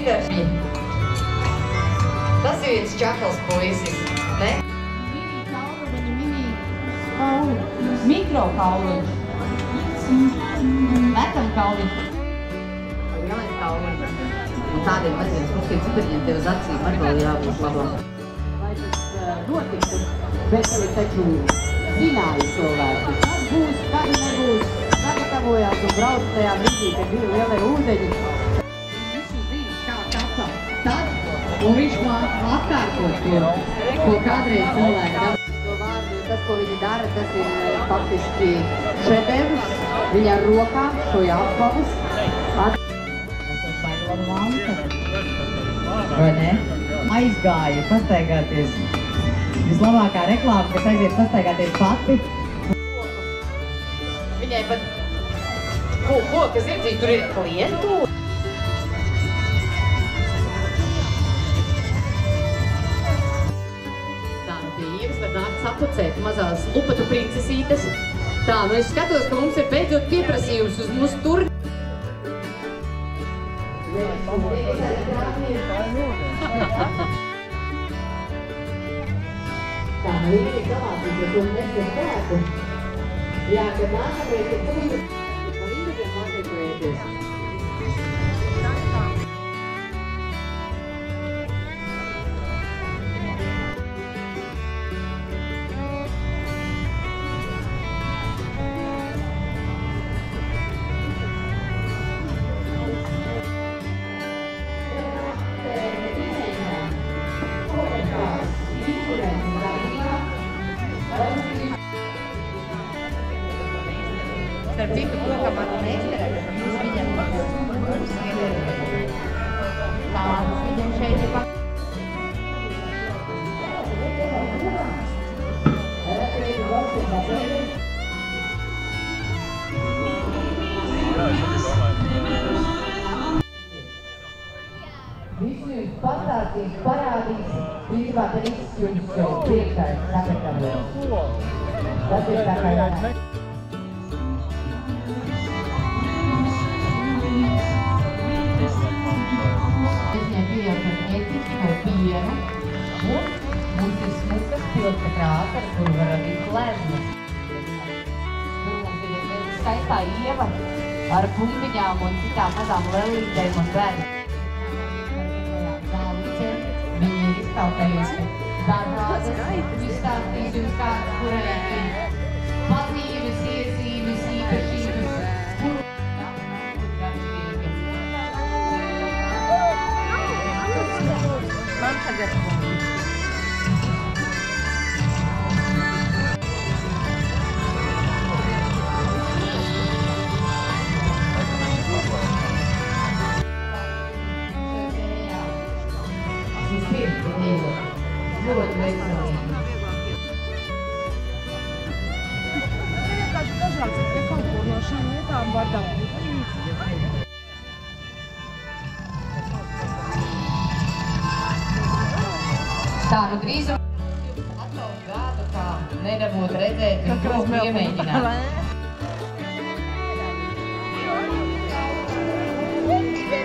Edgars. Tas ir viens čakals puisis, ne? Mini kauliņi, mini kauliņi, mikro kauliņi, metam kauliņi. Lielais kauliņi. Un tādiem maziem smukiem cipariņiem tev uz acīm atkal jābūt labam. Lai tas notiktu, bet tev taču zināja cilvēki. Kad būs, kad nebūs, sagatavojās un brauc tajā brīdī, kad bija lielie ūdeņi. Visu zina, kā tapa tad, un viņš māca atkārtot to, ko kādreiz cilvēki dara. To vārdu, tas, ko viņi dara, tas ir faktiski šedevrs. Viņi ar rokām šoja apavus. Vai ne? Aizgāja pastaigāties. Vislabākā reklāma, kas aiziet pastaigāties pati. Viņai pat kokas ir, tur ir klientu. Tā, pie Ievas var nākt sapucēt mazās lupatu princesītes. Tā, nu es skatos, ka mums ir beidzot pieprasījums uz mūsu tur. Tā, viņi ir savācīties un nesas spēku. Jā, kad nākamreiz, kad tu viņu... Un viņi ir matrikojoties. Starp citu, kokam ar meistarē, mums viņam tādas viņam šeit ir pat. Visu jums pastāstīs, parādīs, principā te viss jums jau priekšā ir sagatavots. Tas ir tā kā jānāk. Un mums ir smukas pilka krāsa, ar kuru var radīt gleznas. Tur mums ir skaistā Ieva ar bumbiņām un citām mazām lelītēm un bērniem. Viņi ir izkautējusi dažādas, izstāstīs jums kādas, kurai ir pazīmes, iezīmes, īpašības. Man tagad. Ļoti veicamīgi. Vienkārši dažāds ir, ja kaut ko no šīm lietām var dabūt. Tā, nu drīzāk atkal gadu, kā nedabūt redzēt un kaut iemēģināt.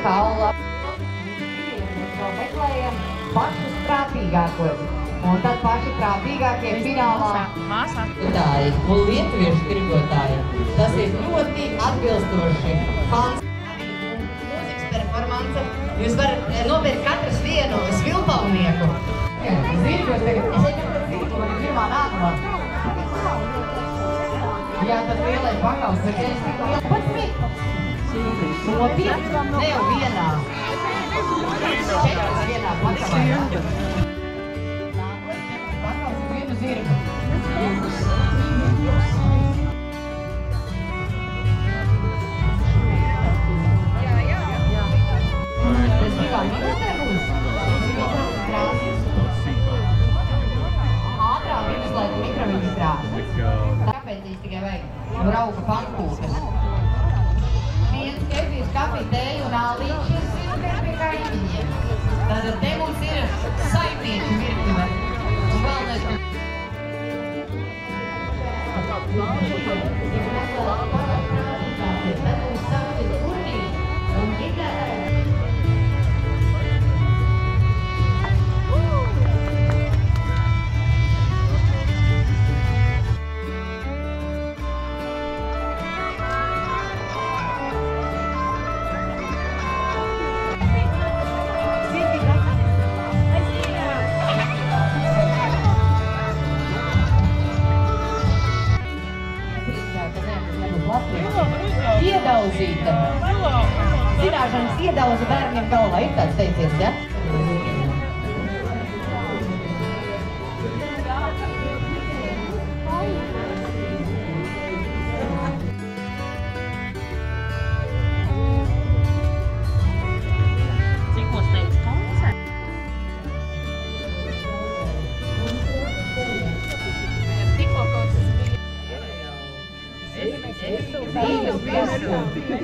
Kaula. Mēs vēl meklējam pašus prātīgākos. Un tad paši prātīgākie finālā tirgotāji un lietuviešu tirgotāji. Tas ir ļoti atbilstoši. Mūzikas performance. Jūs varat nopirkt katrs vienu svilpavnieku. Zirgos tagad. Es eju pēc zirgu, man ir pirmā nākamā. Jā, tad lielai pakaus. Ir es tik liela. Pats mit. Sopi? Ne jau vienā. Četras vienā pakamā. Pakaus ir vienu zirgu. Tas divām minūtēm būs? Ātrāk izslēgt mikroviņas krāsas. Kāpēc viņš tikai vajag rauga pankūkas? Viens kefīrs, kafija, tēju un ālīšas ir pie kaimiņiem. Tātad te mums ir saimnieku virtuve. Un galvenais, ka... iedauzīta. Zināšanas iedauza bērniem galvā. Ir tāds teiciens, ja?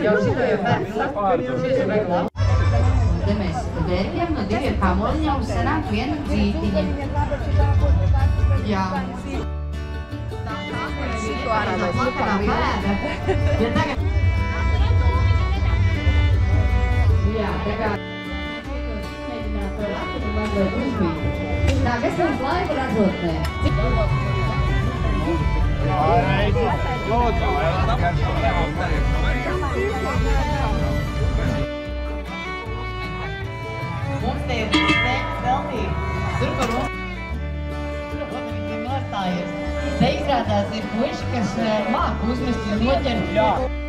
Jau šito jau bērni saka, šis ir vajag labi. Te mēs vērtījam no 2 kamoliņiem sanāk viena dzītiņa. Jā. Tā plakanā bēda. Ja tagad... Jā, tā kā... Mēģināt to raktu un mazliet uzbīt. Tā, kas mums laika ražotnē? Mums te ir steigas veltīgi. Tur, kur mums... Viņi ir nostājies. Te izrādās ir puiši, kas māk uzmest un noķert.